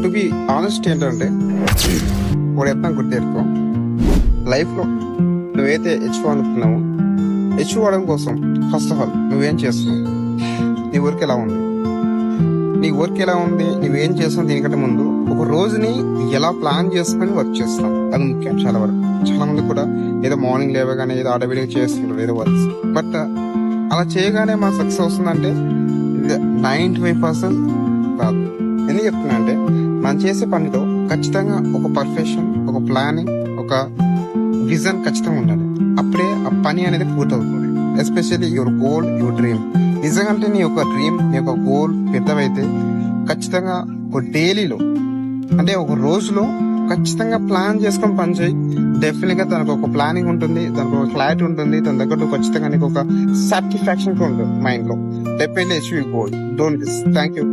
To be honest ఏంటంటే వాడు ఎత్తాం గుర్తెట్టుకో, life లో నువ్వైతే హెచ్ఓ అనుకున్నావు, హెచ్ఓ అవడం కోసం ఫస్ట్ ఆఫ్ ఆల్ నువ్వేం చేస్తున్నావు, నీ వర్క్ ఎలా ఉంది, నువ్వేం చేస్తున్నావు, దీనికంటే ముందు ఒక రోజుని ఎలా ప్లాన్ చేసుకుని వర్క్ చేస్తాం, అది ముఖ్యం. చాలా వరకు చాలా మంది కూడా ఏదో మార్నింగ్ లేవగానే ఏదో ఆటోమేటిక్ చేస్తుంటారు ఏదో వర్క్స్, బట్ అలా చేయగానే మా సక్సెస్ వస్తుందంటే 95% కాదు. ఎందుకు చెప్తున్నా అంటే మనం చేసే పనిలో ఖచ్చితంగా ఒక పర్ఫెక్షన్, ఒక ప్లానింగ్, ఒక విజన్ ఖచ్చితంగా ఉండాలి. అప్పుడే ఆ పని అనేది పూర్తవుతుంది. Especially your goal, your dream. నిజంగా నీ యొక్క డ్రీమ్, నీ యొక్క గోల్ పెద్దవైతే ఖచ్చితంగా ఒక డైలీలో అంటే ఒక రోజులో ఖచ్చితంగా ప్లాన్ చేసుకొని పని చేయి. డెఫినెట్ గా తనకు ఒక ప్లానింగ్ ఉంటుంది, తనకు ఒక క్లారిటీ ఉంటుంది, తన దగ్గర ఖచ్చితంగా నీకు ఒక సాటిస్ఫాక్షన్ ఉంటుంది మైండ్ లో. Definitely achieve your goal. Don't miss. Thank you.